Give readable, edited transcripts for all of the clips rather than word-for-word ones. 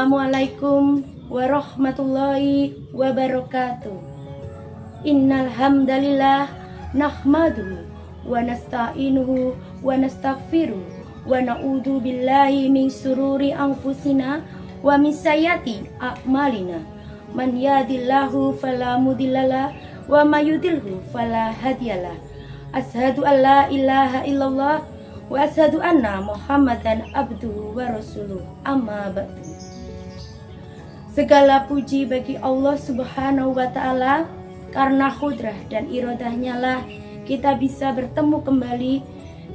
Assalamualaikum warahmatullahi wabarakatuh. Innal hamdalillah nahmaduhu wa nasta'inuhu wa nastaghfiruh wa na'udzu billahi min sururi anfusina wa min sayyiati a'malina. Man yahdihillahu fala mudhillalah wa may yudhlilhu fala hadiyalah. Asyhadu an la ilaha illallah wa asyhadu anna Muhammadan abduhu wa rasuluh. Amma ba'du. Segala puji bagi Allah Subhanahu wa taala, karena kudrah dan iradahnya lah kita bisa bertemu kembali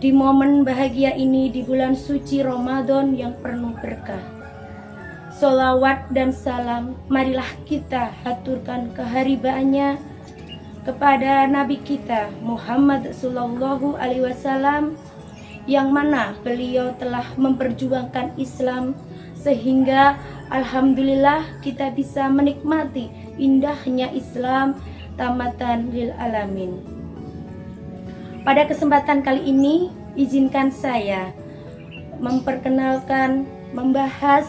di momen bahagia ini di bulan suci Ramadan yang penuh berkah. Sholawat dan salam marilah kita haturkan keharibaannya kepada Nabi kita Muhammad sallallahu alaihi wasallam, yang mana beliau telah memperjuangkan Islam sehingga alhamdulillah kita bisa menikmati indahnya Islam tamatan lil alamin. Pada kesempatan kali ini izinkan saya membahas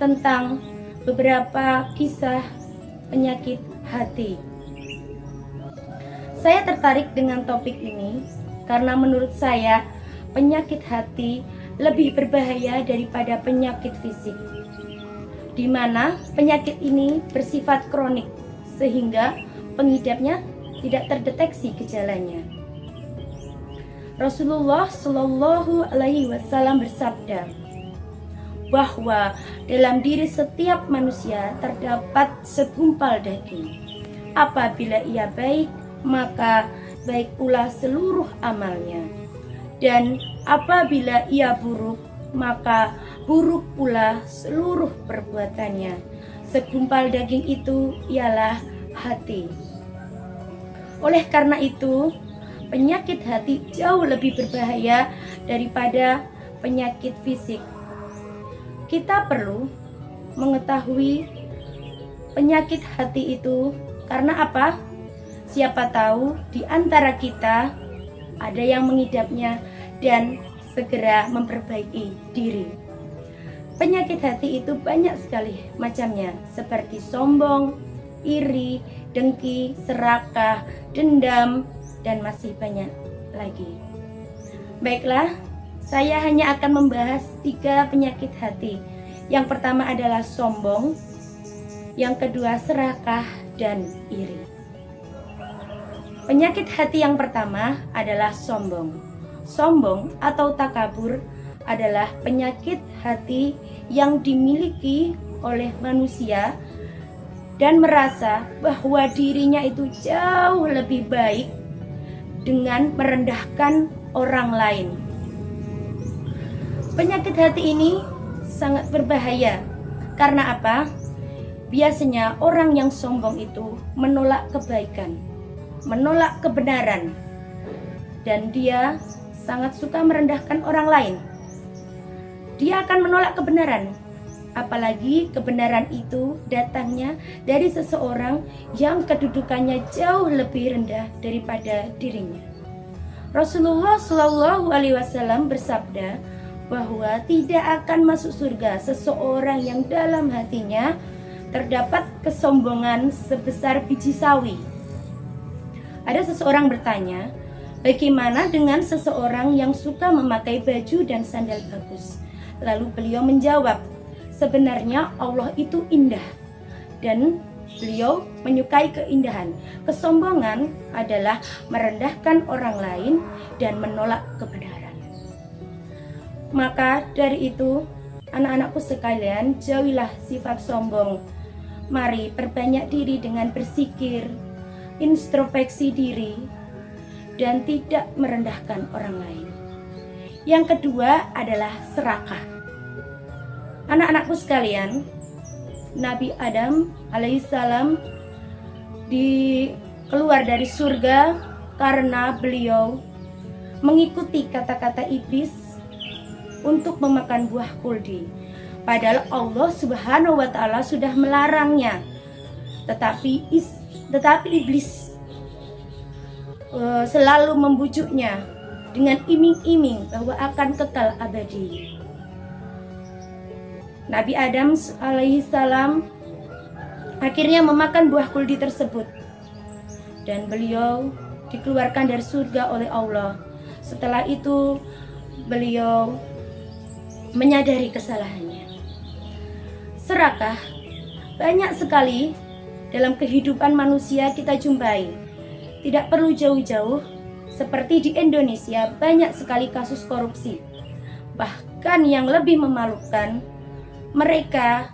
tentang beberapa kisah penyakit hati. Saya tertarik dengan topik ini karena menurut saya penyakit hati lebih berbahaya daripada penyakit fisik, di mana penyakit ini bersifat kronik sehingga pengidapnya tidak terdeteksi gejalanya. Rasulullah Shallallahu Alaihi Wasallam bersabda bahwa dalam diri setiap manusia terdapat segumpal daging. Apabila ia baik, maka baik pula seluruh amalnya. Dan apabila ia buruk, maka buruk pula seluruh perbuatannya. Segumpal daging itu ialah hati. Oleh karena itu, penyakit hati jauh lebih berbahaya daripada penyakit fisik. Kita perlu mengetahui penyakit hati itu karena apa? Siapa tahu di antara kita ada yang mengidapnya dan segera memperbaiki diri. Penyakit hati itu banyak sekali macamnya, seperti sombong, iri, dengki, serakah, dendam, dan masih banyak lagi. Baiklah, saya hanya akan membahas 3 penyakit hati. Yang pertama adalah sombong, yang kedua serakah, dan iri. Penyakit hati yang pertama adalah sombong. Sombong atau takabur adalah penyakit hati yang dimiliki oleh manusia dan merasa bahwa dirinya itu jauh lebih baik dengan merendahkan orang lain. Penyakit hati ini sangat berbahaya. Karena apa? Biasanya orang yang sombong itu menolak kebaikan, menolak kebenaran, dan dia sangat suka merendahkan orang lain. Dia akan menolak kebenaran, apalagi kebenaran itu datangnya dari seseorang yang kedudukannya jauh lebih rendah daripada dirinya. Rasulullah Shallallahu Alaihi Wasallam bersabda bahwa tidak akan masuk surga seseorang yang dalam hatinya terdapat kesombongan sebesar biji sawi. Ada seseorang bertanya, bagaimana dengan seseorang yang suka memakai baju dan sandal bagus? Lalu beliau menjawab, sebenarnya Allah itu indah dan beliau menyukai keindahan. Kesombongan adalah merendahkan orang lain dan menolak kebenaran. Maka dari itu, anak-anakku sekalian, jauhilah sifat sombong. Mari perbanyak diri dengan berzikir, introspeksi diri, dan tidak merendahkan orang lain. Yang kedua adalah serakah. Anak-anakku sekalian, Nabi Adam alaihissalam keluar dari surga karena beliau mengikuti kata-kata iblis untuk memakan buah kuldi. Padahal Allah Subhanahu wa taala sudah melarangnya. Tetapi iblis selalu membujuknya dengan iming-iming bahwa akan kekal abadi. Nabi Adam alaihissalam akhirnya memakan buah kuldi tersebut dan beliau dikeluarkan dari surga oleh Allah. Setelah itu beliau menyadari kesalahannya. Serakah banyak sekali dalam kehidupan manusia kita jumpai. Tidak perlu jauh-jauh, seperti di Indonesia banyak sekali kasus korupsi. Bahkan yang lebih memalukan, mereka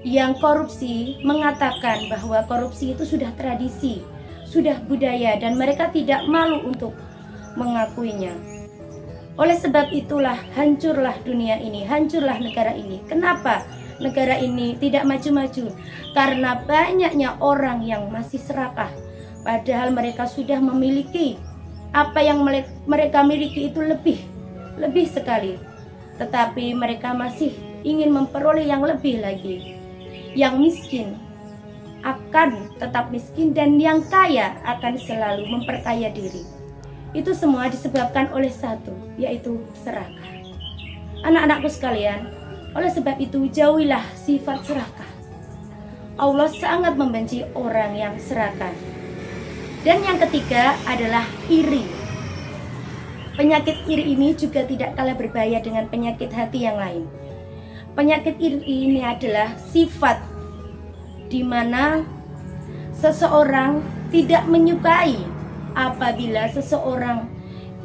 yang korupsi mengatakan bahwa korupsi itu sudah tradisi, sudah budaya, dan mereka tidak malu untuk mengakuinya. Oleh sebab itulah hancurlah dunia ini, hancurlah negara ini. Kenapa negara ini tidak maju-maju? Karena banyaknya orang yang masih serakah, padahal mereka sudah memiliki apa yang mereka miliki itu lebih sekali, tetapi mereka masih ingin memperoleh yang lebih lagi. Yang miskin akan tetap miskin dan yang kaya akan selalu memperkaya diri. Itu semua disebabkan oleh satu, yaitu serakah. Anak-anakku sekalian, oleh sebab itu jauhilah sifat serakah. Allah sangat membenci orang yang serakah. Dan yang ketiga adalah iri. Penyakit iri ini juga tidak kalah berbahaya dengan penyakit hati yang lain. Penyakit iri ini adalah sifat di mana seseorang tidak menyukai apabila seseorang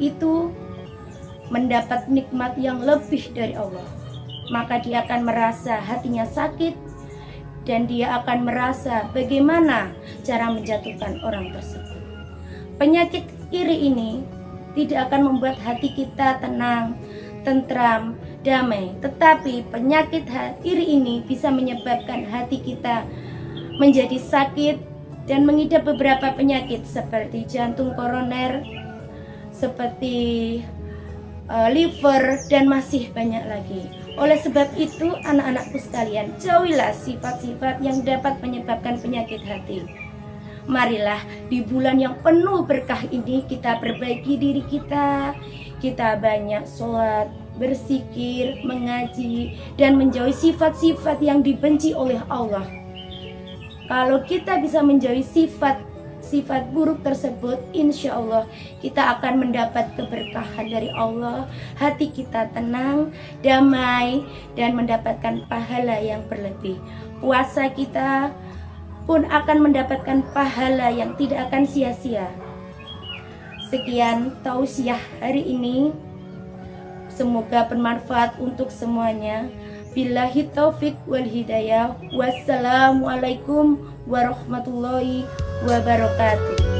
itu mendapat nikmat yang lebih dari Allah. Maka dia akan merasa hatinya sakit dan dia akan merasa bagaimana cara menjatuhkan orang tersebut. Penyakit iri ini tidak akan membuat hati kita tenang, tentram, damai. Tetapi penyakit iri ini bisa menyebabkan hati kita menjadi sakit dan mengidap beberapa penyakit seperti jantung koroner, seperti liver, dan masih banyak lagi. Oleh sebab itu, anak-anakku sekalian, jauhilah sifat-sifat yang dapat menyebabkan penyakit hati. Marilah di bulan yang penuh berkah ini kita perbaiki diri kita. Kita banyak sholat, berzikir, mengaji, dan menjauhi sifat-sifat yang dibenci oleh Allah. Kalau kita bisa menjauhi sifat buruk tersebut, insya Allah kita akan mendapat keberkahan dari Allah. Hati kita tenang, damai, dan mendapatkan pahala yang berlebih. Puasa kita pun akan mendapatkan pahala yang tidak akan sia-sia. Sekian tausiah hari ini. Semoga bermanfaat untuk semuanya. Billahi taufik wal hidayah. Wassalamualaikum warahmatullahi wabarakatuh.